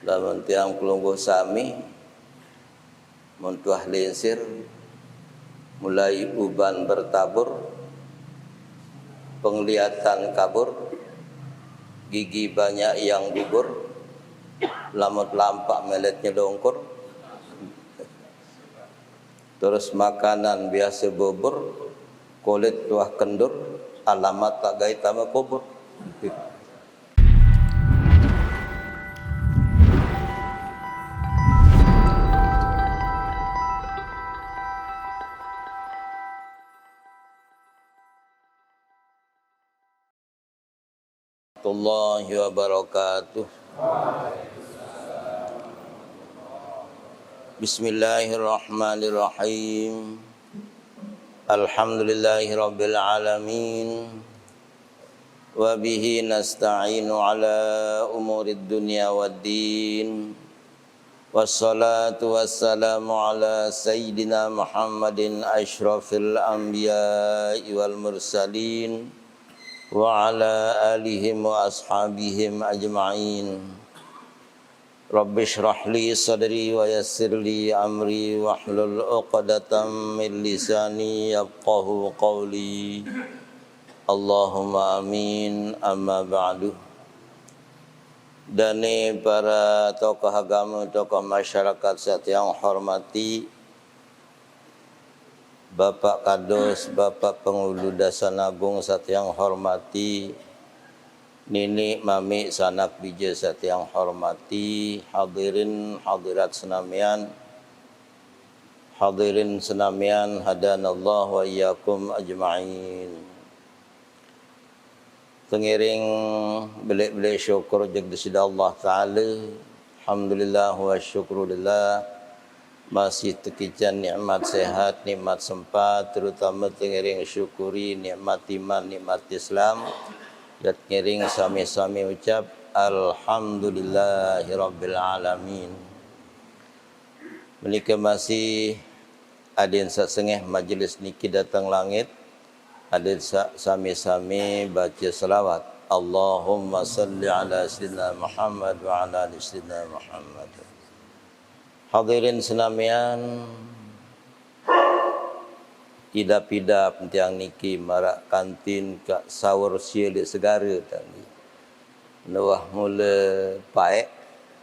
Lamun tiang kelungguh sami muntuah linsir mulai uban bertabur, penglihatan kabur, gigi banyak yang gugur, lamut lampak meletnya dongkur, terus makanan biasa bubur, kulit tuah kendur, alamat tak gai tama kubur. Warahmatullahi wabarakatuh. Bismillahirrahmanirrahim. Alhamdulillahi rabbil alamin. Wa bihi nasta'inu ala umurid dunya waddin. Wassalatu wassalamu ala sayyidina Muhammadin asyrafil anbiya'i wal mursalin wa ala alihim wa ashabihim ajma'in. Rabbi shrah li sadri wa yassir li amri wahlul 'uqdatam min lisani yafqahu qawli. Allahumma amin. Amma ba'du. Dani para tokoh agama, tokoh masyarakat yang hormati, Bapak Kados, Bapak Pengulu Dasan Agung yang hormati, Nini Mami Sanak Bija yang hormati, hadirin hadirat senamian, hadirin senamian hadanallah wa iyyakum ajma'in. Tengiring belik-belik syukur jagdisida Allah Ta'ala, alhamdulillah wa syukrulillah. Masih tekican nikmat sehat, nikmat sempat, terutama tengiring syukuri nikmat iman, nikmat Islam. Dan tengiring sami-sami ucap alhamdulillahirabbil alamin. Menika masih adin sasengeh majlis niki datang langit. Adin sami-sami baca selawat. Allahumma salli ala sayyidina Muhammad wa ala ali sayyidina Muhammad. Hadirin senamian, idap-idap tiang niki marak kantin kak sahur silik segara tadi. Wah mula paek,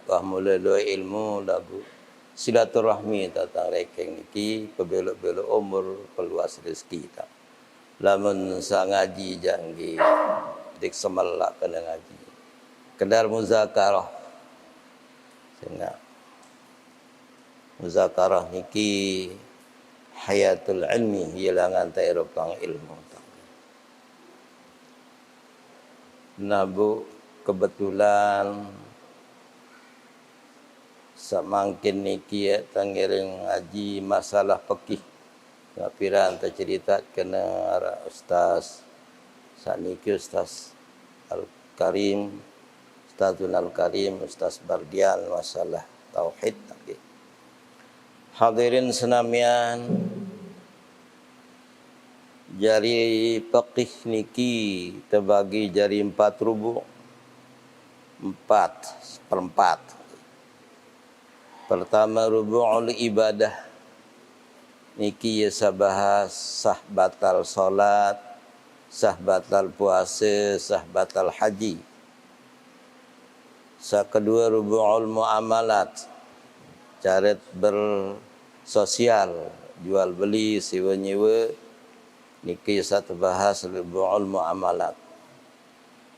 wah mula doa ilmu lagu silaturahmi tentang rekeng niki pebelok-belok umur peluas rezeki tak. Lamun sa ngaji janggi dik semelak kena ngaji. Kedar muzakarah. Sehingga muzakarah niki hayatul ilmi, hilangan tairupang ilmu. Nah bu, kebetulan semangkin niki tangiring ngaji masalah fikih. Ngapiran tercerita kena ara ustaz saniki Ustaz Al-Karim, Ustazun Al-Karim, Ustaz Bardian masalah tauhid. Hadirin senamian, jari fikih niki terbagi jari 4 rubu', 4/4. Pertama rubu'ul ibadah. Niki ya bahas sah batal salat, sah batal puasa, sah batal haji. Kedua rubu'ul muamalat. Caret bersosial, jual beli, sewa nyewa. Niki satu bahas rubu'ul muamalat.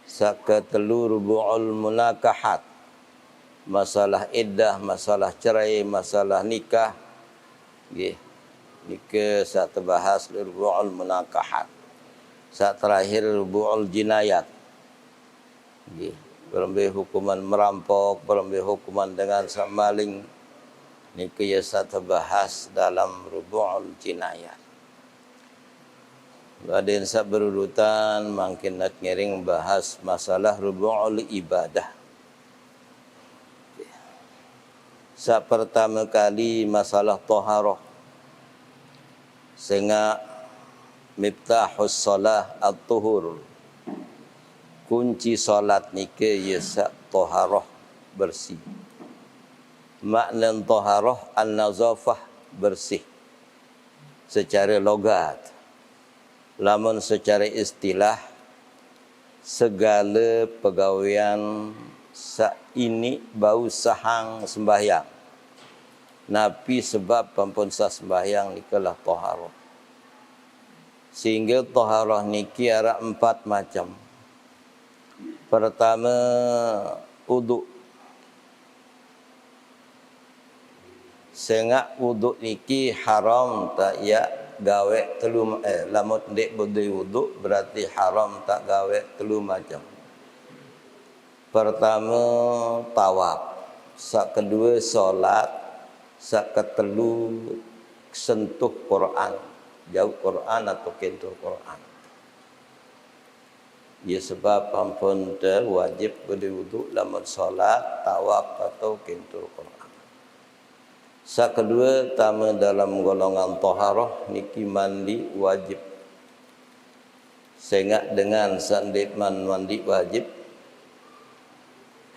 Ketelu rubu'ul munakahat. Masalah iddah, masalah cerai, masalah nikah. Niki satu bahas rubu'ul munakahat. Terakhir rubu'ul jinayat. Berambih hukuman merampok, berambih hukuman dengan maling. Niki satu bahas dalam rubu'ul jinayat. Adin sa berurutan makin nak ngiring bahas masalah rubu'ul ibadah. Sa pertama kali masalah taharah. Sehingga miftahus salah at-tuhur. Kunci salat niki yasa taharah bersih. Makna taharah an-nazafah, bersih secara logat. Lamun secara istilah, segala pegawaian ini bau sahang sembahyang. Nabi sebab pampun sah sembahyang nikalah taharah. Sehingga taharah niki ada 4 macam. Pertama, wuduk. Sengak wuduk niki haram tak ya gawe telu lamun dek bodoi wuduk berarti haram tak gawe telu macam. Pertama tawaf, sak kedua solat, sak ketelu sentuh Quran, jauh Quran atau kentul Quran. Ya sebab ampun wajib berwuduk lamun solat, tawaf atau kentul Quran. Sak kedua tama dalam golongan taharah niki mandi wajib. Sengak dengan sandip mandi wajib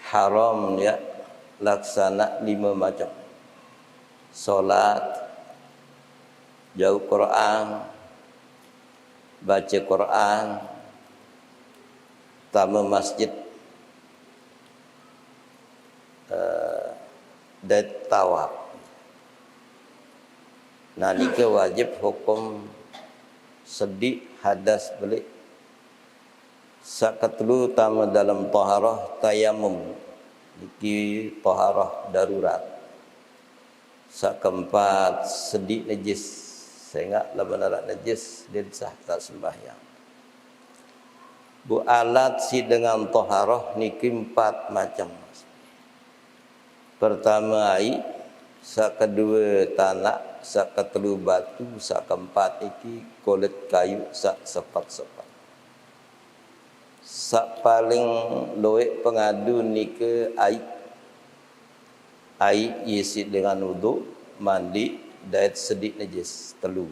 haram ya laksana 5 macam. Solat, jauh Quran, baca Quran, tama masjid, dan tawaf. Nah nika wajib hukum sedik hadas belik. Sakatlu tama dalam taharah tayamum, niki taharah darurat. Sak keempat sedik najis, sehingga lamun alat najis dia sah tak sembahyang. Bu alat si dengan taharah niki 4 macam. Pertama air, sak kedua tanah, sak ketelu batu, sak keempat iki kulit kayu, sak sepat-sepat. Sak paling loek pengadu ni ke air. Air isi dengan wuduk, mandi, dan sedik najis, telu.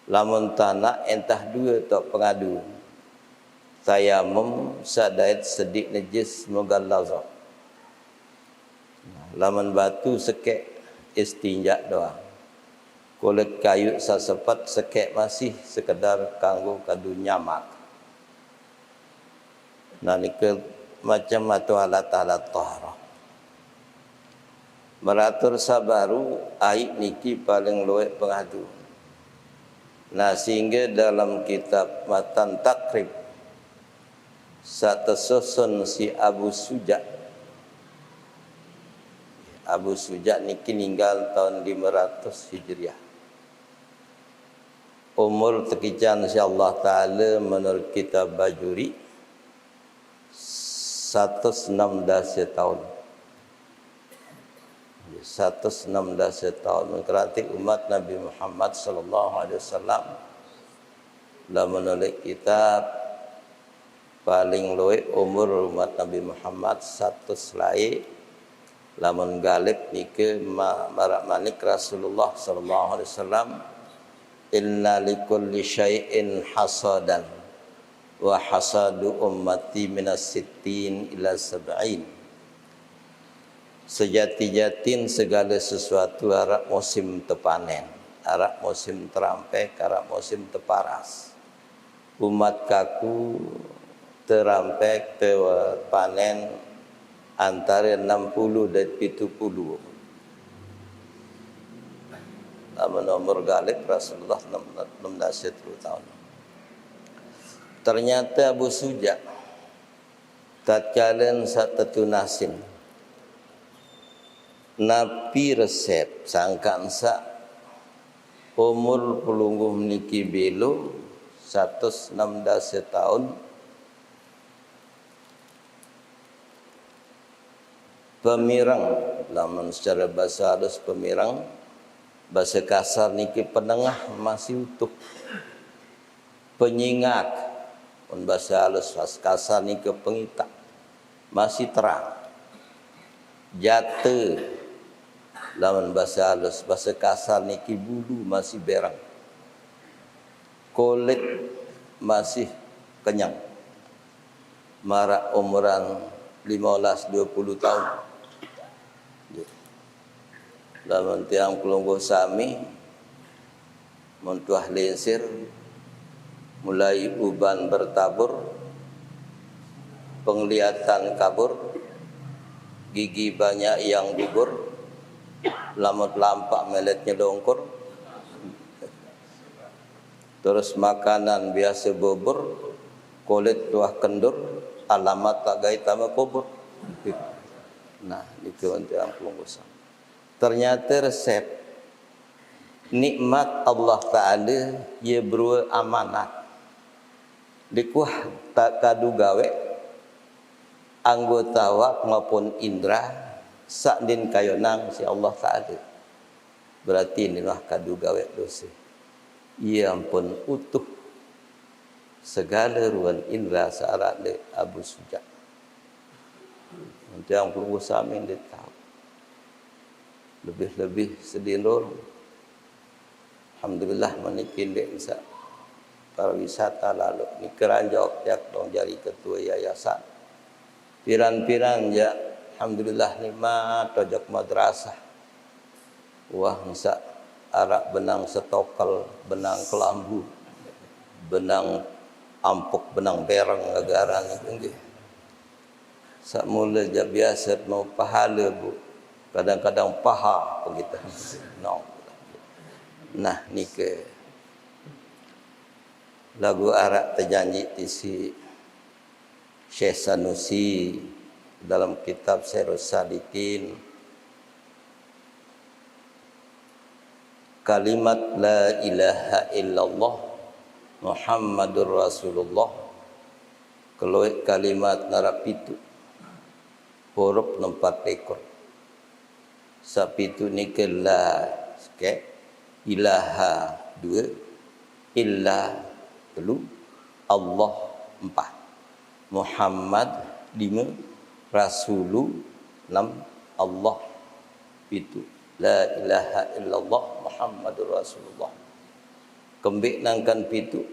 Lamun tanah entah 2 tok pengadu. Tayamum sadait sedik najis mugallazah. Lamun batu sekek istinja doang. Kulit kayu sasepat sekek masih sekedar kanggo kadu nyamak. Nah nike macam atau alat-alat taharah. Meratur sabaru air niki paling luwek pengadu. Nah sehingga dalam kitab Matan Takrib satesusun si Abu Suja niki ninggal tahun 500 Hijriah. Umur tekican insyaallah taala menurut kitab Bajuri 116 tahun. 116 tahun mengkerati umat Nabi Muhammad sallallahu alaihi wasallam lah menulis kitab paling luwih umur umat Nabi Muhammad 100 selai lamun galib nike marak manik Rasulullah sallallahu alaihi wasallam inna likulli syai'in hasadan wa hasadu ummati minas sittin ila sab'in. Sejati-jatin segala sesuatu arak musim tepanen, arak musim terampek, arak musim teparas. Umat kaku terampek tepanen antara 60 dan 70. Nama nomor galib Rasulullah 16 tahun. Ternyata Abu Suja tatkala satatu nasin Nabi resep sangkan sa umur pelungguh niki belo 116 tahun pemirang lamun secara bahasa halus pemirang, bahasa kasar niki penengah masih utuh, penyingak pun bahasa halus kasar niki pengitak masih terang, jatuh lamun bahasa halus bahasa kasar niki bulu masih berang, kulit masih kenyang, marak umuran 15-20 tahun. Lamun tiang pelungguh sami mentuah linsir mulai uban bertabur, penglihatan kabur, gigi banyak yang gugur, lamut lampak meletnya dongkur, terus makanan biasa bubur, kulit tuah kendur, alamat tak gait sama kubur. Nah, itu untuk yang pelungguh sami. Ternyata resep nikmat Allah Ta'ala ia berupa amanat. Dikuah tak kadu gawe anggota wak maupun indra sak din kayonang si Allah Ta'ala. Berarti inilah kadu gawe dosa. Ia pun utuh segala ruan indra syarat le Abu Suja. Untuk yang pelungguh sami dia tahu. Lebih-lebih sedinur. Alhamdulillah manikin dek bisa pariwisata lalu ni keranjok jak dong jari ketua yayasan. Piran-piran ya alhamdulillah nikmat tojak madrasah. Wah bisa arak benang setokal, benang kelambu, benang ampuk, benang berang agaran itu. Sak mula je biasa mau pahala bu. Kadang-kadang paha begitu. No. Nah ni ke lagu arak terjanji di si Syekh Sanusi dalam kitab Sirus Salikin, kalimat la ilaha illallah Muhammadur Rasulullah, kalau kalimat narapitu huruf 4 ekor. Sapitu ni ke la sikit, ilaha 2, illa 3, Allah 4, Muhammad 5, Rasulu 6, Allah 7. La ilaha illallah Muhammadur Rasulullah. Kembik nangkan pitu,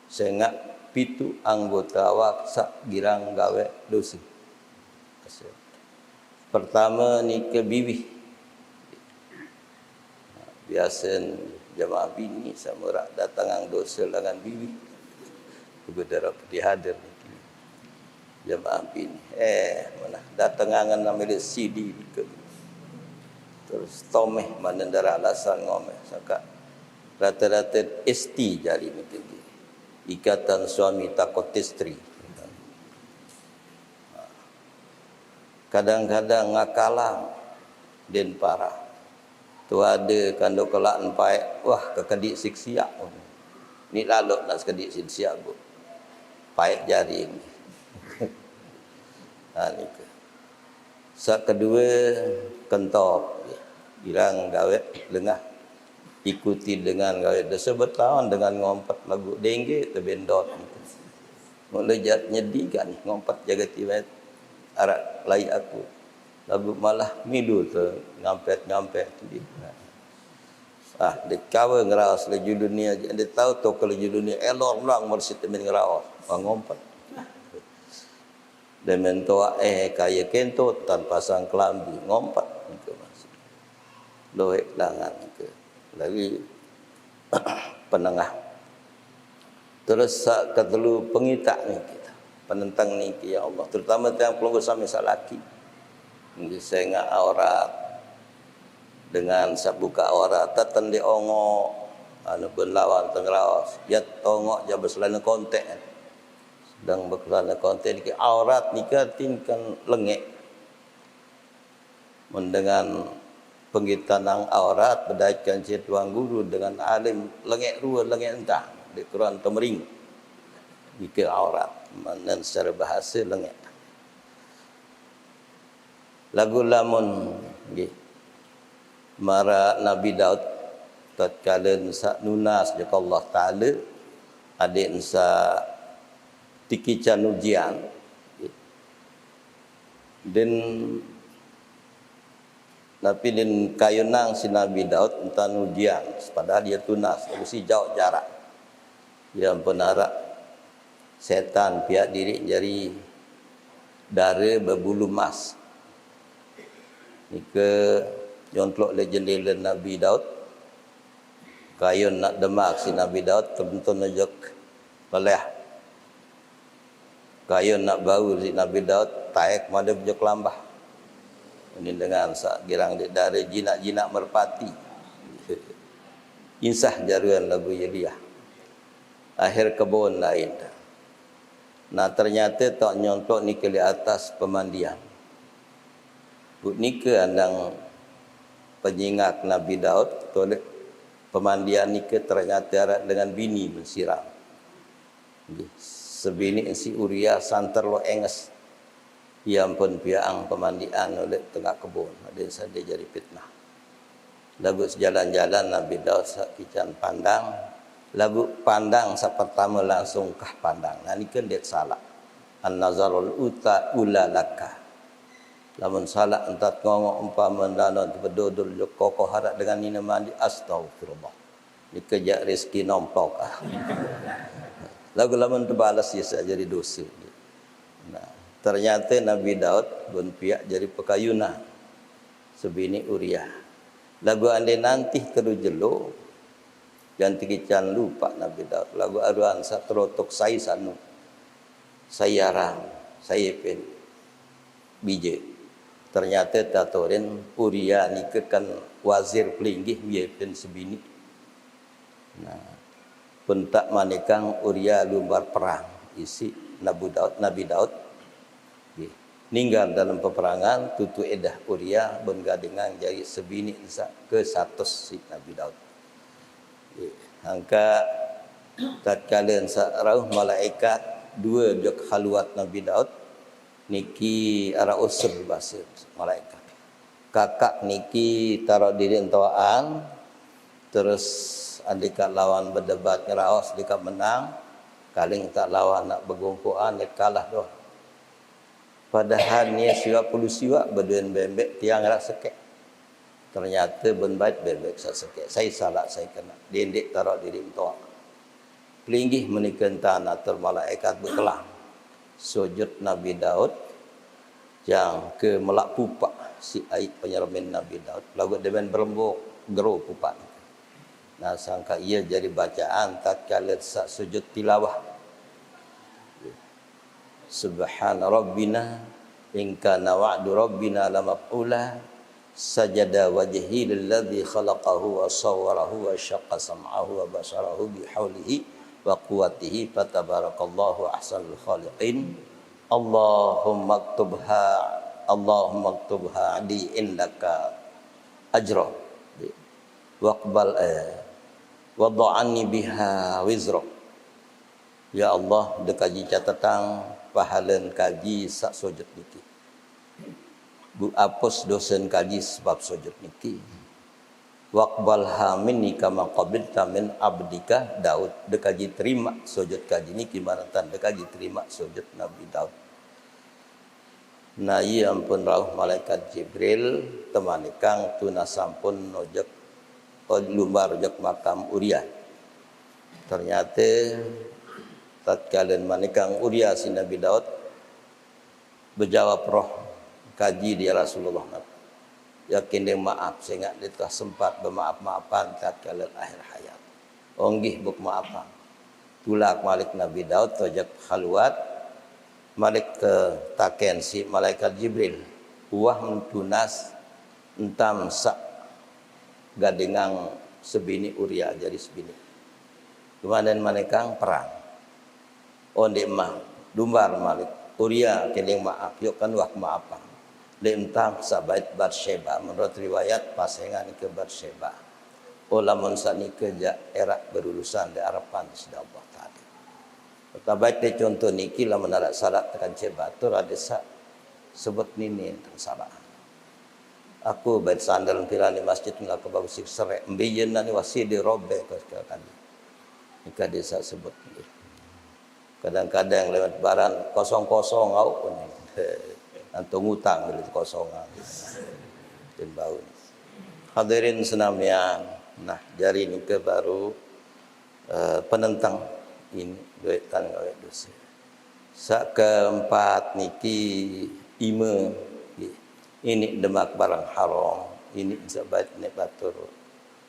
sengak pitu anggota waksa girang gawe dosa. Pertama ni ke bibi. Biasa jamaah bini sama rak datang ang dosa dengan bibi. Kebetulan dihadir ni jamaah bini. Mana datang angan ambil CD ke. Terus tomeh mana darah alasan ngomeh saka rata-rata ST jari ni ke. Ikatan suami takut istri. Kadang-kadang ngakalang dan parah. Tu ada kandung kelak empai, wah kekedik siksia. Ni lalu nak sekedik siksia bu. Paik jari ni. Ha ni ke. Sak kedua kentop. Irang gawe lengah. Ikuti dengan gawe dosa bertahun dengan ngompat lagu dengge terbendot. Mula jat nyedi kan ngompat jaga tiba arak lai aku. Lagu malah midu tu ngampet tu di. Dia kawa ngerawas le dunia dia tahu tu kalau dunia elor lang mersit men ngerawas ngompat. Dan mentoa kaya kentut tanpa sang kelambi ngompat ke masuk. Loek langan ke. Lagi penengah. Terus sak ketelu pengitak ni kita. Penentang ni ya Allah, terutama yang pelunggu sami salaki. Saya ngak aurat dengan sabuka aurat tatan di ongo anu berlawan tengrawas ya tongok ja berselana kontek sedang berkelana kontek di aurat nikah tingkan lengek mendengan penggitanang aurat berdaikan tuang guru dengan alim lengek rua lengek entah di Quran temering nikah aurat manan secara bahasa lengek. Lagu lamun nggih mara Nabi Daud tatkala nsa nunas dekat Allah Taala adik nsa tikican ujian dan tapi din kayunang si Nabi Daud entan ujian padahal dia tunas mesti jauh jarak yang penarak setan pihak diri jari dara berbulu emas. Nika Jontlok le jendela Nabi Daud. Kayun nak demak si Nabi Daud terbentuk najak leleh. Kayun nak bau si Nabi Daud taek mada bejok lambah. Ini dengan sak girang dari jinak-jinak merpati. Insah jaruan lagu Yeliah. Akhir kebun lain. Nah ternyata tak nyontok ni ke atas pemandian. Buk ni ke andang penyingak Nabi Daud tolak pemandian ni ke ternyata dengan bini mensiram. Sebini si Uria santer lo enges. Ia pun piang pemandian oleh tengah kebun. Ada saja jadi fitnah. Lagu sejalan-jalan Nabi Daud sakican pandang. Lagu pandang pertama langsung kah pandang. Nah ni kan dia salah. An-nazarul ula laka. Lamun salah entat ngomong umpama danon berdodol kokoh harap dengan ni mandi astagfirullah. Ni kejak rezeki nomplok. Lagu lamun terbalas ya jadi dosa. Nah, ternyata Nabi Daud pun pihak jadi pekayuna. Sebini Uriah. Lagu ande nanti terus jelo. Jangan tikican lupa Nabi Daud. Lagu aruan satrotok saya sanu. Saya ram. Saya pen. Bije. Ternyata tatorin Uriah ni kan wazir pelinggih. Dia pen sebini. Nah. Pun tak manikang Uriah lumbar perang. Isi Nabi Daud. Ninggal dalam peperangan tutu edah Uriah bergadingan jadi sebini ke 100 si Nabi Daud. Angka tatkala rauh malaikat dua jok haluat Nabi Daud niki ara usur bahasa malaikat. Kakak niki taruh diri entoan terus andika lawan berdebat ngeraos dika menang kaling tak lawan nak bergumpuan dia kalah doh. Padahal ni siwa puluh siwa berduen bembek tiang rak sekek. Ternyata benbait bembek sak sekek. Saya salah saya kena. Dendek taruh diri entok. Pelinggih menikan tanah termalaikat berkelang. Sujud Nabi Daud yang ke melak pupak si aib penyermin Nabi Daud. Lagu dengan berembuk geru pupak. Nah sangka ia jadi bacaan tatkala sak sujud tilawah. Subhana rabbina in kana wa'du rabbina lamaf'ula sajada wajhi lilladzi khalaqahu wa sawwarahu wa syaqqa sam'ahu wa basarahu bihaulihi wa quwwatihi fatabarakallahu ahsanul khaliqin. Allahumma aktubha di indaka ajra waqbal wad'anni biha wizra. Ya Allah dekaji catatan pahalan kaji sak sujud niki. Bu apus dosen kaji sebab sujud niki. Waqbal hamini kama qabilta min abdika Daud. Dekaji terima sujud kaji niki maratan dekaji terima sujud Nabi Daud. Nah iya ampun rauh malaikat Jibril temanikang tuna sampun nojek lumbar nojek makam Uriah. Ternyata tatkala manikang Uriah si Nabi Daud berjawab roh kaji dia Rasulullah. Yakin dia maaf sehingga dia telah sempat bermaaf-maafan tatkala akhir hayat. Onggih buk maafan. Tulak malik Nabi Daud tojak khalwat malik ke taken si malaikat Jibril. Wah mentunas entam sak gadengang sebini Uriah jadi sebini. Kemudian manikang perang. Onde mah dumbar malik Uriah keling maaf yo kan wak maafan lemtam sabait Batseba menurut riwayat pasengan ke Batseba olamun sani kerja era berulusan di harapan sudah Allah tadi tabait de contoh niki lamun ada salat tekan cebatur ada sebut nini tentang salat aku bait sandal pilan di masjid ngak ke bagus serek mbiyeun ni wasidi robek kan nika desa sebut kadang-kadang lewat baran kosong-kosong au pun antung utang dari kosongan dan bau. Hadirin senamian, nah jari ini ke baru penentang ini duitan gawe dosa. Sak keempat niki ime ini demak barang haram ini sabat ni batur.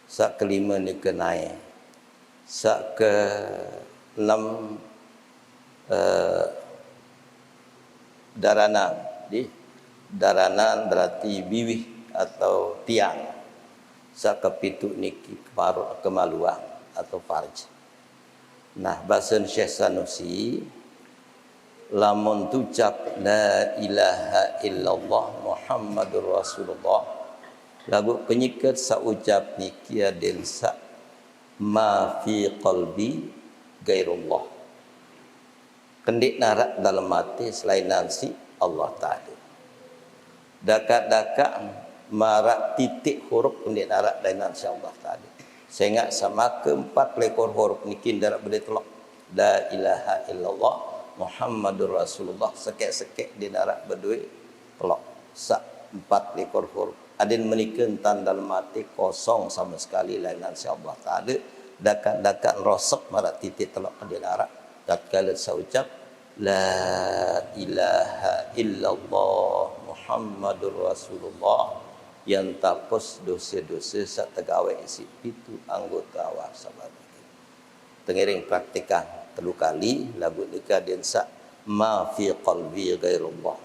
Sak kelima ni kenai. Sak ke enam daranan. Di daranan berarti biwih atau tiang. Sak kepitu niki kemaluan atau farj. Nah, bahasa Syekh Sanusi, lamun tucap la ilaha illallah Muhammadur Rasulullah, lagu penyikat sa ucap niki adil sa ma fi qalbi gairullah. Kendik narak dalam hati selain nansi Allah Ta'ala. Dakat-dakat marak titik huruf kendik narak dan nansi Allah Ta'ala. Sehingga sama keempat lekor huruf niki darat boleh telok. La ilaha illallah Muhammadur Rasulullah, sekek-sekek di darat berdua telok. Sak empat lekor huruf. Adin menikan tan dalam hati kosong sama sekali lain nansi Allah Ta'ala. Dakat-dakat rosak marak titik telok di darat. Tatkala saucap la ilaha illallah Muhammadur Rasulullah, yang tapos dosa-dosa sak tegawai isi pitu anggota awak sahabat. Tengiring praktikan telu kali lagu nikah dan sak ma fi qalbi ghairullah.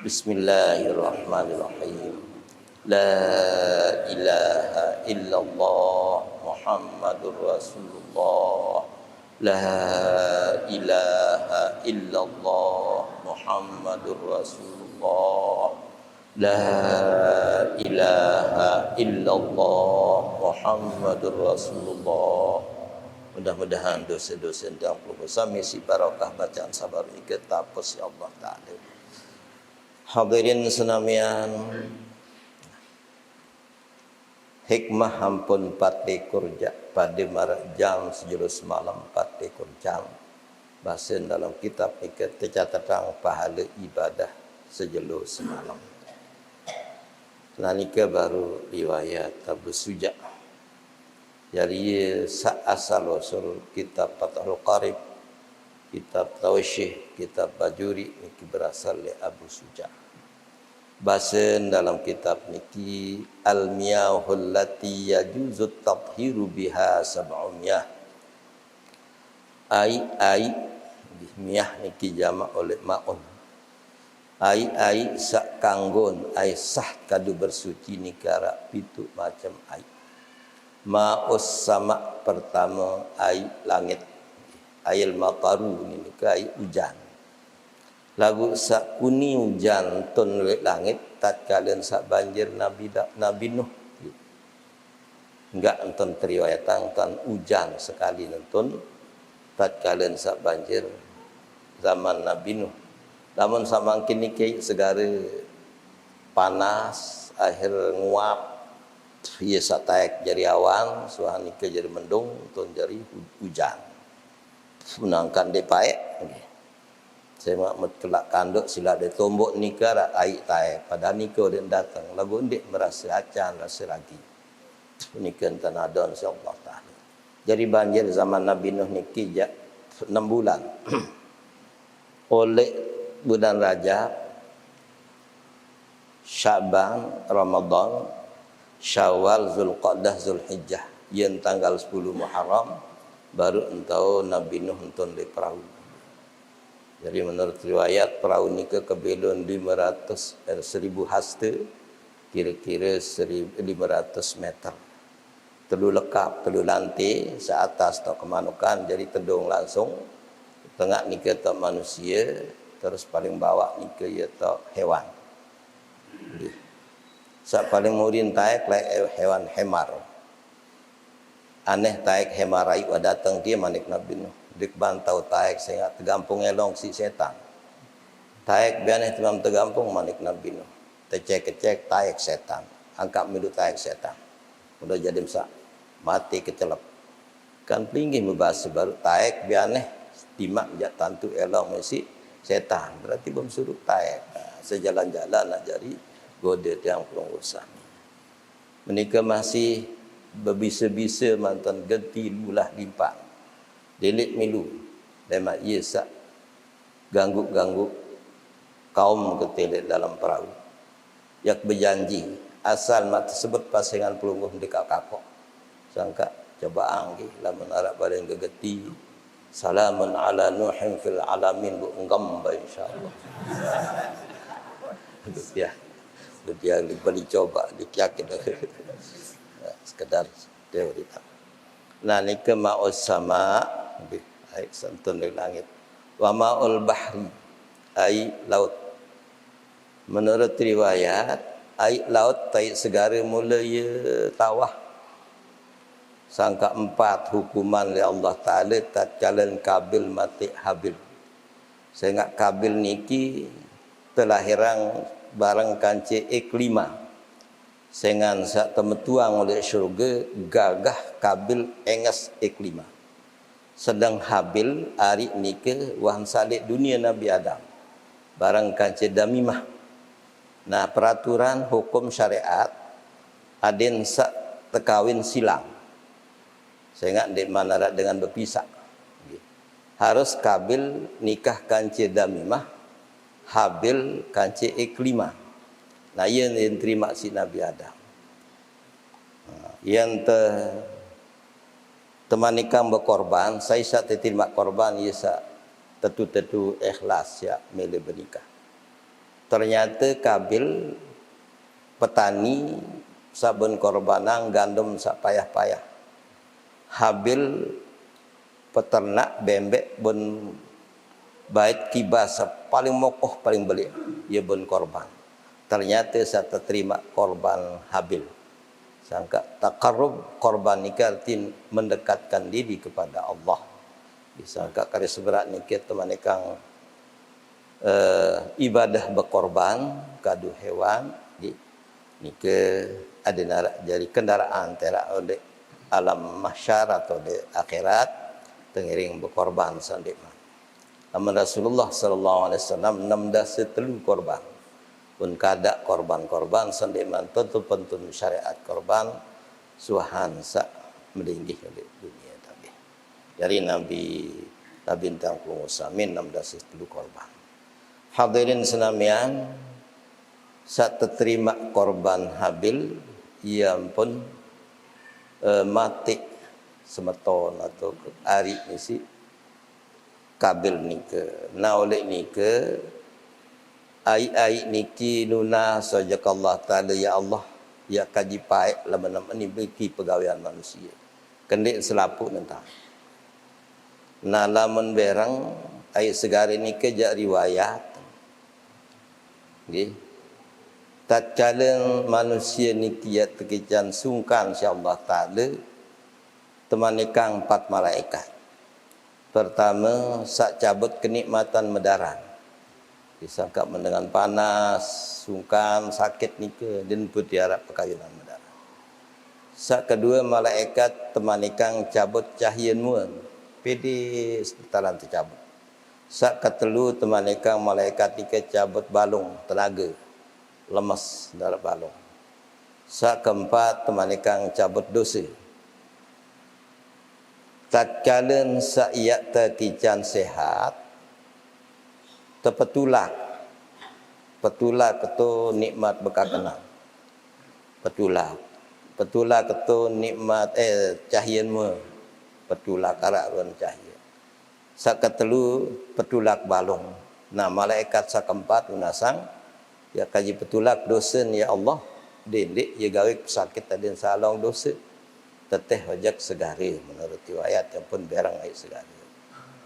Bismillahirrahmanirrahim. La ilaha illallah Muhammadur Rasulullah. La ilaha illallah Muhammadur Rasulullah. La ilaha illallah Muhammadur Rasulullah. Mudah-mudahan dosa-dosa dan dosa misi barakah bacaan sabar ini ketapus ya Allah Ta'ala. Hadirin senamian, hikmah ampun 4 ekor pada marak jam sejurus malam 4 ekor jam. Bahasa dalam kitab ini tercatat pahala ibadah sejelo semalam. Nanika baru riwayat Abu Suja. Jadi sa asal usul kitab Fathul Qarib, kitab Tawsyih, kitab Bajuri niki berasal dari Abu Suja. Bahasa dalam kitab niki al-miyahul lati yajuzu tathiru biha sab'umiyah. Ai miyah niki jamak oleh ma'un. Ai sak kanggon ai sah kadu bersuci nikara pitu macam ai. Ma'us sama pertama ai langit. Ail mataru ni ai hujan. Lagu sak kuni hujan ton langit tatkala sak banjir Nabi Nuh. Enggak enton teriwayatan tan hujan sekali nonton tatkala sak banjir zaman Nabi Nuh. Namun samangkin niki segara panas akhir nguap ia sataek jadi awan suah niki jadi mendung ton jadi hujan menangkan de paek okay. Saya mak telak kanduk sila de tombok nikah air taek pada nikah den datang lagu ndik merasa acan rasa lagi nikah tanadon insyaallah taala. Jadi banjir zaman Nabi Nuh niki 6 bulan oleh bulan Rajab, Syaban, Ramadan, Syawal, Zulqa'dah, Zulhijjah. Yang tanggal 10 Muharram baru entau Nabi Nuh entun di perahu. Jadi menurut riwayat perahu ni ke kebelon 1000 hasta, kira-kira 1500 meter. Telu lekap, telu lantai, seatas tak kemanukan, jadi tedung langsung. Tengah ni ke tak manusia, terus paling bawah ni ke ya tak hewan. Sa paling murin taek hewan hemar. Aneh taek hemar ayu datang dia manik Nabi Nuh. Dik bantau taek sehingga tergampung elong si setan. Taek bianeh temam tergampung manik Nabi Nuh. Tercek-cek taek setan. Angkat milu taek setan. Udah jadi masa mati kecelap. Kan pinggih membahas baru taek bianeh timak jak tantu elong mesti setan. Berarti belum suruh taek. Sejalan-jalan nak jadi godet yang pengurusan. Menikah masih berbisa-bisa mantan genti lulah limpah. Delik milu. Lemak ia sak ganggu-ganggu kaum ketelik dalam perahu. Yak berjanji asal mak tersebut pasangan pelungguh dekat kakok sangka cobaan ki lamun arab paling gegeti salamun ala nuhin fil alamin bu enggam ba insyaallah ya dia beli coba diyakin sekedar teori tak nah ni ke ma'us sama ai santun dari langit wa ma'ul bahri ai laut menurut riwayat ai laut tai segara mula ya tawah sangka 4 hukuman oleh Allah Taala tatkalan Kabil mati Habil sehingga Kabil niki telah hirang barang kanci iklima sehingga sak temetuang oleh syurga gagah Kabil engas iklima sedang Habil ari nike wahan salik dunia Nabi Adam barang kanci damimah. Nah peraturan hukum syariat adin sak tekawin silang sehingga di mana dengan berpisah harus Kabil nikah kanci damimah Habil kanci iklima. Nah ia yang terima si Nabi Adam yang temanikang berkorban saya sak terima korban ia sak tetu ikhlas ya milih bernikah. Ternyata Kabil petani sabun korbanang gandum sak payah-payah. Habil peternak bembek bun bait kibas paling mokoh paling belik ia bun korban. Ternyata saya terima korban Habil. Sangka taqarrub korban nikah arti mendekatkan diri kepada Allah. Disangka kali seberat nikah teman ikang ibadah berkorban kadu hewan ni ke ada narak jadi kendaraan terak oleh alam mahsyar atau di akhirat tengiring berkorban sandik aman Rasulullah sallallahu alaihi wasallam 16 telu korban pun kada korban-korban sandik man tentu pentun syariat korban suhan sak melinggih oleh dunia tadi dari Nabi bintang pengusamin 16 telu korban. Hadirin senamian saat terima korban Habil ia pun mati semeton atau hari isi Kabil nike nah oleh nike ai niki nuna sajak Allah Ta'ala ya Allah ya kaji paik lama ni bagi pegawaian manusia kendik selapuk nentang nah lamun berang ai segari nike jak riwayat nggih tatkala manusia ni kiat tekican sungkan insyaallah taala temanikang 4 malaikat pertama sak cabut kenikmatan medaran disangka mendengan panas sungkan sakit nike dan putiara pekayunan medaran sak kedua malaikat temanikang cabut cahaya nuan pedi setaran tercabut sak ketelu temanikang malaikat nike cabut balung tenaga lemas dalam balung sak keempat temanikang cabut dosa tatkala sak ia terkican sehat terpetulak itu nikmat bekakenang petulak itu nikmat cahaya mu petulak karak ron cahaya sak ketelu petulak balung nah malaikat sak keempat unasang ya kaji petulak dosa ya Allah dendik ya gawe sakit tadi salong dosa teteh wajak segari menurut riwayat yang pun berang ai segari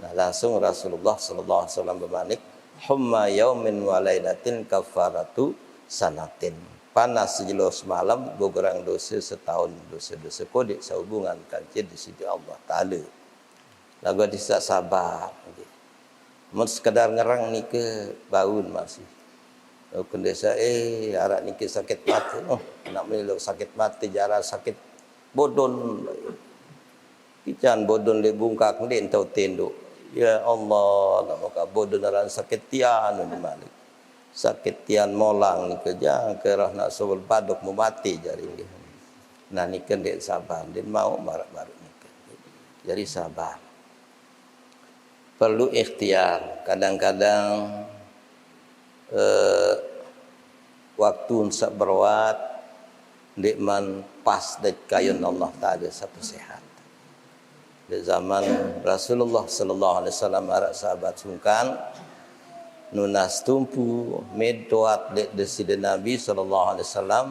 nah langsung Rasulullah sallallahu alaihi wasallam bermanik humma yaumin wa lailatin kafaratu sanatin panas sejelos malam gogorang dosa setahun dosa-dosa kodik sehubungan kancil di sisi Allah Taala lagu bisa sabar mun sekadar ngerang ni ke baun masih kendesa arak ni ke sakit mati nak melok sakit mati jarak sakit bodon kican bodon le bungkak den tau tenduk ya Allah nak maka bodon dalam sakit tian ni malik sakit tian molang ni ke jang kerah nak sobel baduk mau mati jari ni nah ni kan dek sabar den mau marak-marak ni jadi sabar perlu ikhtiar kadang-kadang waktu sak berwat Dek man pas dek kayun Allah Ta'ala siapa sehat. Di zaman Rasulullah sallallahu alaihi wasallam arak sahabat sungkan nunas tumpu medtoat dek deside Nabi sallallahu alaihi wasallam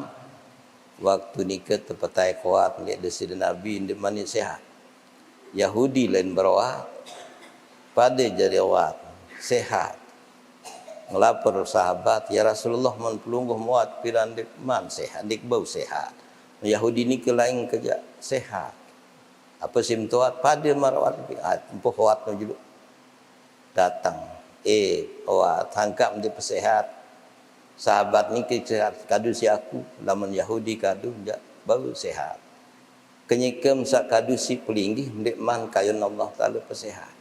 waktu nikah tepetai kuat dek deside Nabi ndek mani sehat. Yahudi lain berawat pada jadi awat sehat. Ngelapor sahabat, ya Rasulullah man pelungguh muat piran dik man sehat, dik bau sehat. Yahudi ni kelain kerja sehat. Apa simptoat pada marawat empuh kuat juga datang. Awat tangkap dia pesehat. Sahabat ni sehat kadu si aku, laman Yahudi kadu jak bau sehat. Kenyikem sak kadu si pelinggi ndik man kayun Allah Taala pesehat.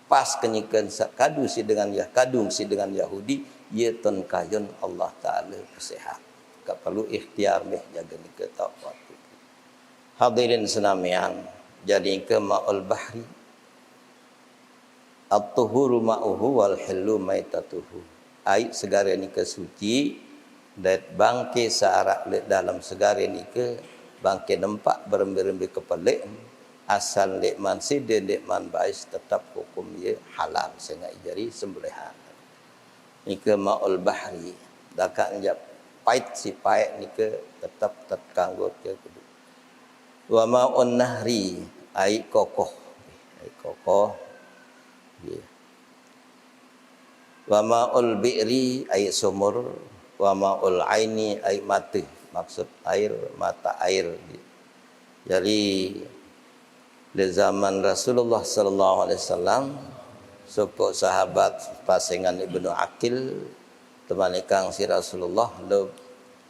Pas kenyikan sak kadu si dengan kadung si dengan Yahudi ye ton kayun Allah Taala sehat. Tak perlu ikhtiar meh jaga ni ke taubat. Hadirin senamian, jadi ke ma'ul bahri at-tuhuru ma'uhu wal hillu maitatuhu. Air segara ni ke suci dan bangke searak dalam segara ni ke bangke nempak berembi-rembi kepelik asal lekman sidin lekman bais tetap hukum ia halal sehingga jadi sembelihan. Ni ke ma'ul bahri dakak njap pait si pait ni ke tetap terkanggut ke kudu. Wa ma'un nahri air kokoh. Air kokoh. Yeah. Wa ma'ul bi'ri air sumur, wa ma'ul aini air mata. Maksud air mata air. Jadi di zaman Rasulullah sallallahu alaihi wasallam sopok sahabat pasangan Ibnu Aqil teman kang si Rasulullah le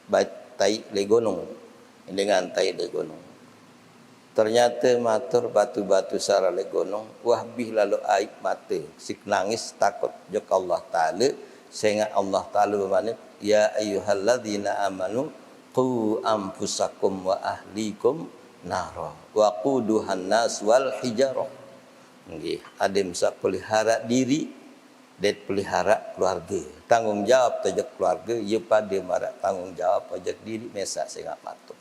bait tai le gunung dengan tai le gunung. Ternyata matur batu-batu sara le gunung wahbih lalu aib mata sik nangis takut jok Allah Taala sehingga Allah Taala bermaksud ya ayyuhalladzina amanu qu anfusakum wa ahlikum nara wa quduhan nas wal hijarah. Nggih, adem sak pelihara diri dan pelihara keluarga. Tanggungjawab tajak keluarga ye pada marak tanggungjawab pajak diri mesak sehingga patuh.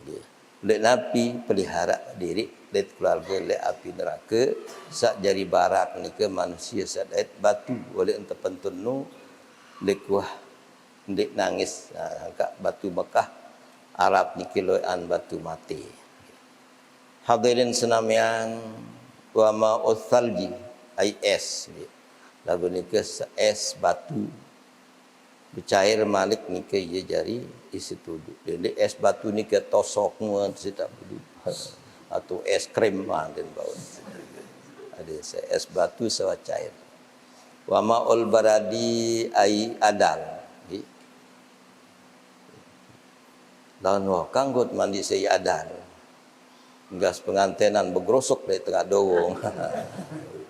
Nggih. Lek napi pelihara diri dan keluarga lek api neraka sak jari barak ni ke manusia sadat batu oleh ente pentunu lek wah ndek nangis angkat batu Mekah Arab ni kiloan batu mati. Hadirin senamian wa ma'ul thalji ai es. Lagu ni ke es batu bercair malik ni ke ye jari isi tudu. Jadi es batu ni ke tosok muan sita budu. Atau es krim dan bau. Ada es batu sawa cair. Wa ma'ul baradi ai adal. Lawan wah kanggut mandi saya adal. Gas pengantenan bergrosok dari tengah dowong.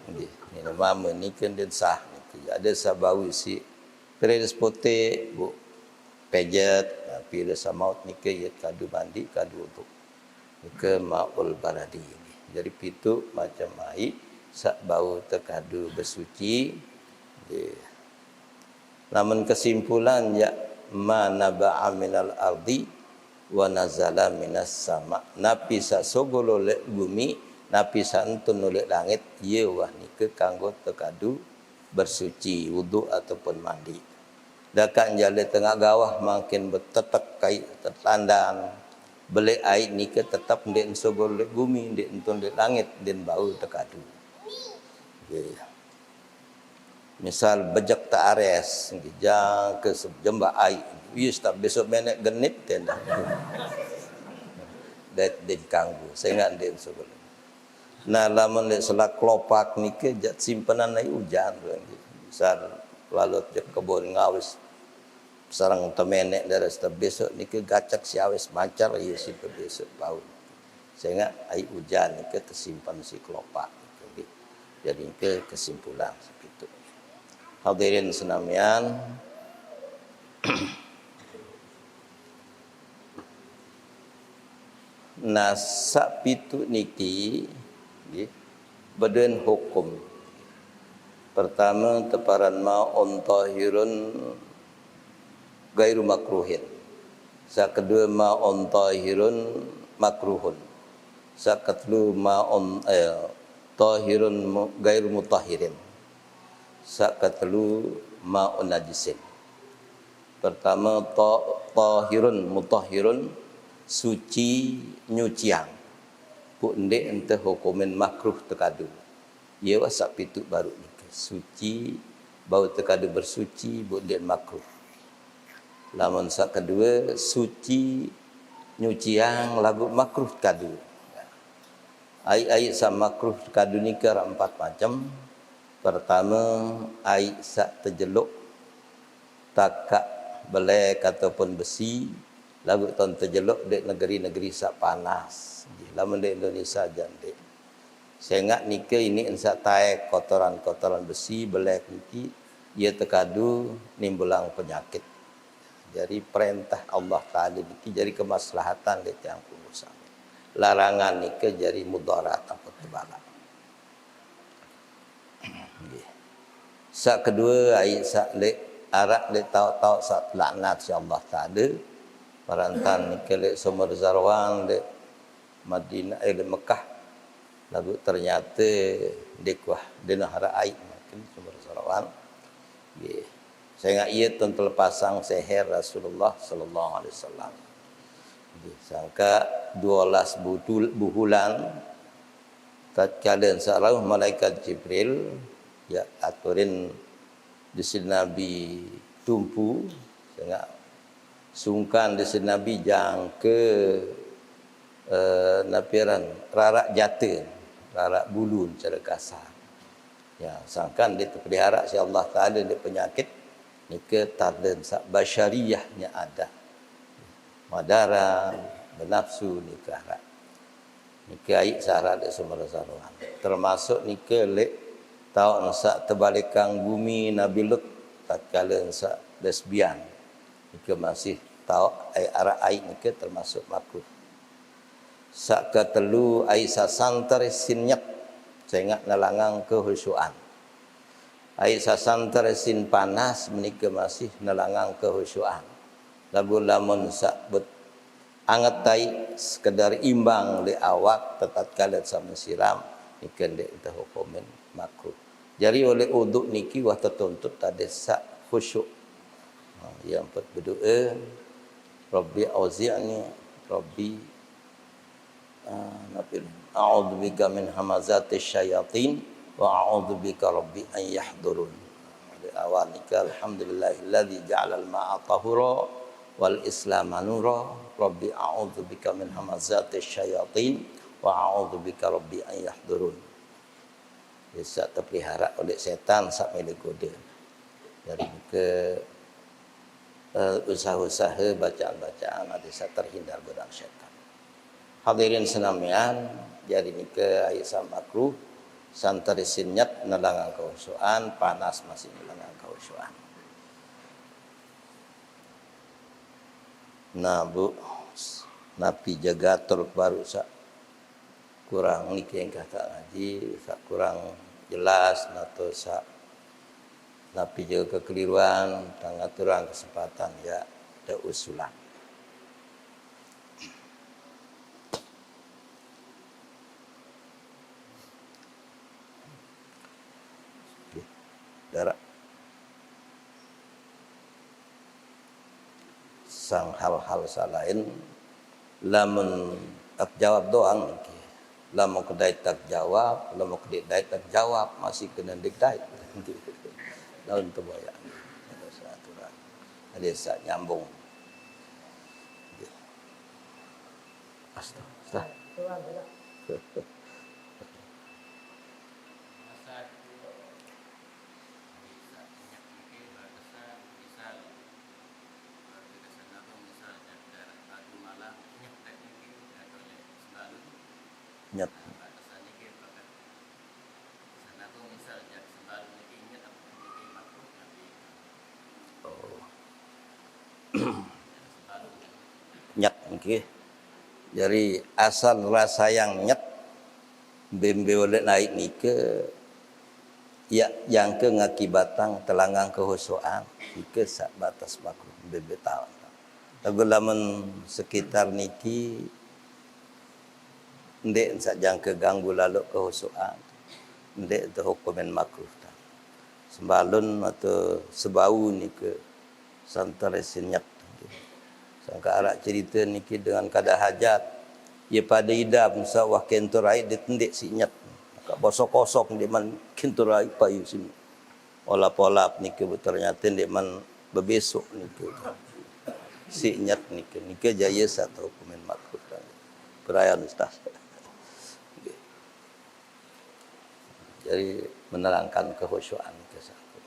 Ini mama ni kan den sah. Ada sabawi si peres pote bu pejet pilih samaut ni ke yat kadu mandi kadu untuk ke maul baradi. Jadi pitu macam mai sak bau terkadu bersuci. Namun kesimpulan ya manaba'a minal ardi wa nazala minas sama. Napi sa sogolo lek bumi, napi sa entun lek langit, ye wah ni ke kanggo tekadu bersuci wudu ataupun mandi. Dakan jale tengah gawah makin bertetek kai tertandan. Beli air ni ke tetap ndek sogolo lek bumi, ndek entun lek langit den bau tekadu. Misal bejak tak ares, jang ke jembak air. Yes, tak besok menek genit tenda. Dat den kanggu, sehingga den sebelum. Nah, lamun lek selak klopak ni ke jat simpanan ai hujan lagi. Misal lalu je kebun ngawis sarang temenek dari setiap besok ni ke gacak si awis mancar ya si besok bau. Sehingga ai hujan ni ke tersimpan si klopak. Jadi ke kesimpulan seperti itu. Hadirin senamian. Nasak pitu niki badan hukum. Pertama teparan ma'un tahirun gairu makruhin. Sak kedua ma'un tahirun makruhun. Sak ketelu ma'un tahirun gairu mutahirin. Sak ketelu ma'un najisin. Pertama tahirun mutahhirun, suci nyucian. Puk ndek ente hukumin makruh tekadu. Ia wasak pitu baru ni. Suci bau tekadu bersuci puk ndek makruh. Lamun sak kedua suci nyucian lagu makruh tekadu. Ai sak makruh tekadu ni ke 4 macam. Pertama ai sak terjeluk takak belek ataupun besi lagu ton terjeluk di negeri-negeri sak panas. Lamun di Indonesia jande. Saya ingat nikah ini ensak tai kotoran-kotoran besi belek niki ia terkadu nimbulang penyakit. Jadi perintah Allah Taala niki jadi kemaslahatan di tiang pengusaha. Larangan nikah jadi mudarat atau tebalak. Sak kedua ai sak lek arak lek tahu-tahu sak laknat si Allah Taala. Parantan nikah lek Sumber Zarwan lek Madinah lek Mekah. Lalu ternyata dekuah denah raai makin Sumber Zarwan. Saya ingat ia tentu pasang seher Rasulullah sallallahu alaihi wasallam. Sangka 12 bulan tatkala sarau malaikat Jibril ya aturin di sini Nabi tumpu sangat sungkan di sini Nabi jang ke napiran rarak jata rarak bulu secara kasar ya sangkan dia terpelihara si Allah Taala dia penyakit ni ke tardan sak basyariyahnya ada madara bernafsu ni ke harat ni ke aik syarat di Sumber Zarwan termasuk ni ke lek tahu sak terbalikan bumi Nabi Lut tatkala sak lesbian ni ke masih tahu ai arah aik ni ke termasuk makruh. Sak ketelu ai sasantar sinyak saya ingat nalangang kehusuan. Ai sasantar sin panas menika masih nalangang kehusuan. Lagu lamun sak bet anget tai sekedar imbang di awak tatkala sama siram nika ndek teh hukumin makruh. Jadi oleh uduk niki wah tertuntut tadi sak khusyuk. Yang empat berdoa Rabbi auzi'ni Rabbi a'udzubika min hamazati syayatin wa a'udzubika Rabbi an yahdurun. Di awal nikah alhamdulillahilladzi ja'alal ma'a tahura wal islama nura Rabbi a'udzubika min hamazati syayatin wa a'udzubika Rabbi an yahdurun. Bisa terpelihara oleh setan sak milik goda. Dari ke usaha-usaha bacaan-bacaan ada sak terhindar godaan setan. Hadirin senamian, jadi ni ke ayat makruh santari sinyat nalangang kehusuan, panas masih nalangang kehusuan. Nah bu, napi jaga turut baru sak kurang ni yang kata ngaji, sak kurang jelas atau sak napi jaga kekeliruan, tangaturan kesempatan ya ada usulan. Darat sang hal-hal salain lamun tak jawab doang lamun kedai tak jawab lamun kedai tak jawab masih kena dikdai lamun tu boya ada aturan ada sak nyambung astagfirullah. Nyat. Oh. Nyat okay. Jadi asal rasa yang nyat bembe oleh naik ni ke ya yang ke ngakibatan telangang kehusuan ke sak batas makruh bembe tahu. lagu lamun sekitar niki ndek sajang keganggu lalu kehusuan ndek tu hukumen makruh ta sembalun atau sebau ni ke santare sinyak sangka arak cerita niki dengan kada hajat ia pada idam sawah kenturai ditendek sinyak ka bosok-kosok di man kenturai payu sini olap-olap niki ternyata ndek man bebesok niki sinyak niki jaya satu hukumen makruh ta perayaan ustaz. Jadi menerangkan kehusyuan ke satu.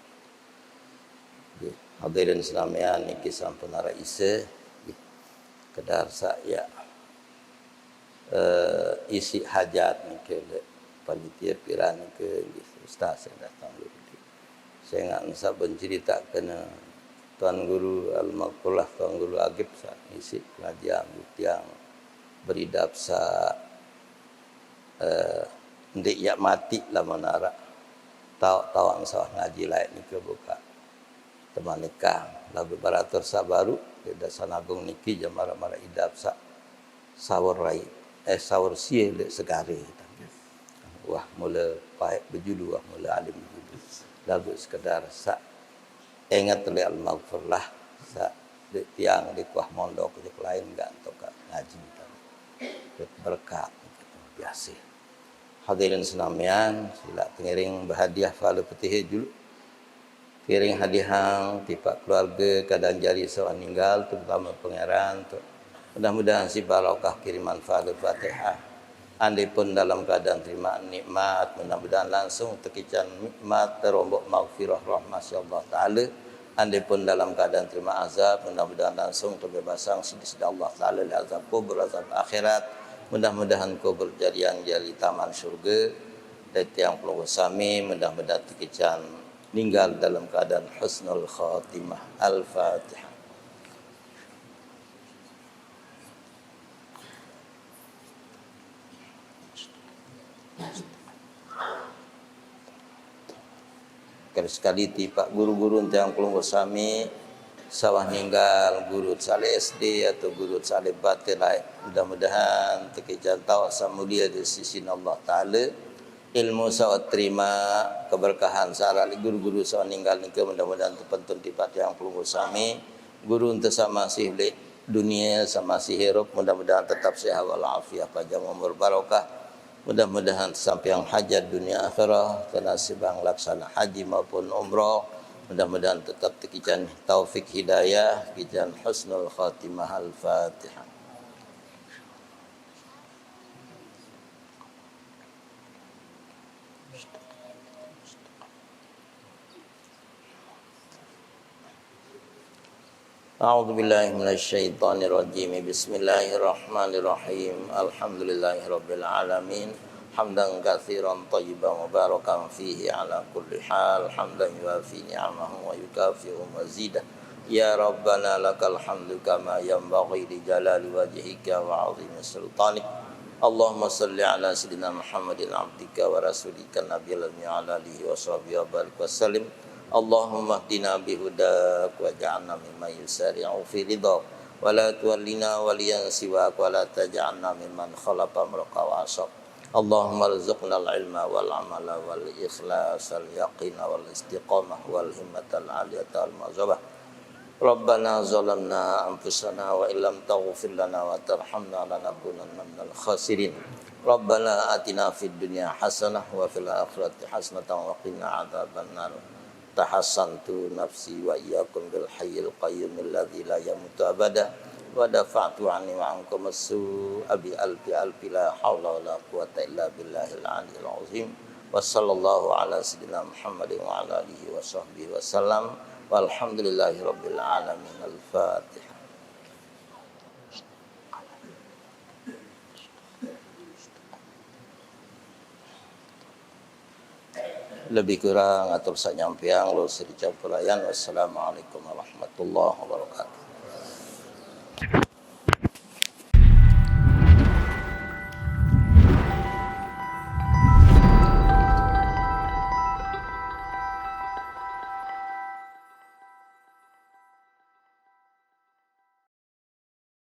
Hadirin sekalian niki sampun ara ise kedar saya isi hajat niki panitia piran niki ustaz saya datang dulu. Saya nggak bisa bercerita kena Tuan Guru Al-Makulah Tuan Guru Agib sa isi pengajian yang beridap sa ndik ya mati lah menara tahu sawah ngaji lain ni ke buka teman nikah lagu baratur sabaru di Dasan Agung niki jam mara-mara idap sa sawur rai sawur sie le segare wah mula paik berjulu wah mula alim berjulu lagu sekedar sa ingat le al-maghfirlah sa di tiang di kuah mondok di lain enggak untuk ngaji berkah biasa. Hadirin senamian, sila pengiring berhadiah fala petih dulu. Piring hadiah tipak keluarga keadaan jari seorang meninggal terutama pangeran tu. Mudah-mudahan si barokah kiriman fala Fatihah. Andai pun dalam keadaan terima nikmat, mudah-mudahan langsung tekican nikmat terombok maghfirah rahmat Allah taala. Andai pun dalam keadaan terima azab, mudah-mudahan langsung terbebasan sedih Allah taala dari azab kubur, azab akhirat. Mudah-mudahan kau berjadian jali taman syurga dan tiang pelunggu sami mudah-mudahan tikican meninggal dalam keadaan husnul khatimah. Al-Fatihah. Sekali tipak guru-guru tiang pelunggu sami sawah ninggal guru saleh SD atau guru saleh batin lain mudah-mudahan tekijan tahu samulia di sisi Allah taala ilmu sawah terima keberkahan sara guru-guru sawah ninggal nike mudah-mudahan terpentun tipat yang pelunggu sami guru ente sama sih dunia sama si hirup mudah-mudahan tetap sehat walafiat panjang umur barokah mudah-mudahan sampai yang hajat dunia akhirah tenasibang laksana haji maupun umrah mudah-mudahan tetap tekijan taufik hidayah, tekijan husnul khatimah. Al-Fatihah. A'udzu billahi minasy syaithanir rajim. Bismillahirrahmanirrahim. Alhamdulillahirabbil alamin. Hamdan katsiran thayyiban mubarakan fihi ala kulli hal hamdan yuwafi ni'amahu wa yukafi'u mazidah ya rabbana lakal hamdu kama yanbaghi li jalali wajhika wa 'azimi sultanik Allahumma salli ala sayyidina Muhammadin abdika wa rasulika nabiyil ala alihi wa sahbihi wa barik wa sallim Allahumma hdina bihudak wa ja'alna mimman yusari'u fi ridhak wa la tuwallina waliyan siwak wa la taj'alna mimman khalaqa amraka wa asab Allahumma rizqna al-ilma wal-amala wal-ikhlas wal-yaqina wal-istiqamah wal-himmata al-aliyata al-mazabah Rabbana zalamna anfusana wa illam taghfir lana wa tarhamna lanakunanna minal khasirin Rabbana atina fid dunya hasanah wa fil akhirati hasanatan wa qina adzaban nar tahassantu nafsi wa iyyakum bil hayyil qayyum alladzi la yamutu abada wa dafa'tu anni wa ankum as-su abi alfi la haula wa la quwwata illa billahil aliyyil azim wa sallallahu ala sayyidina Muhammadin wa ala alihi wa sahbihi wa sallam walhamdulillahi rabbil alamin. Al-Fatihah. Lebih kurang atur saja nyampiang lo seri campurayan. Wassalamualaikum warahmatullahi wabarakatuh.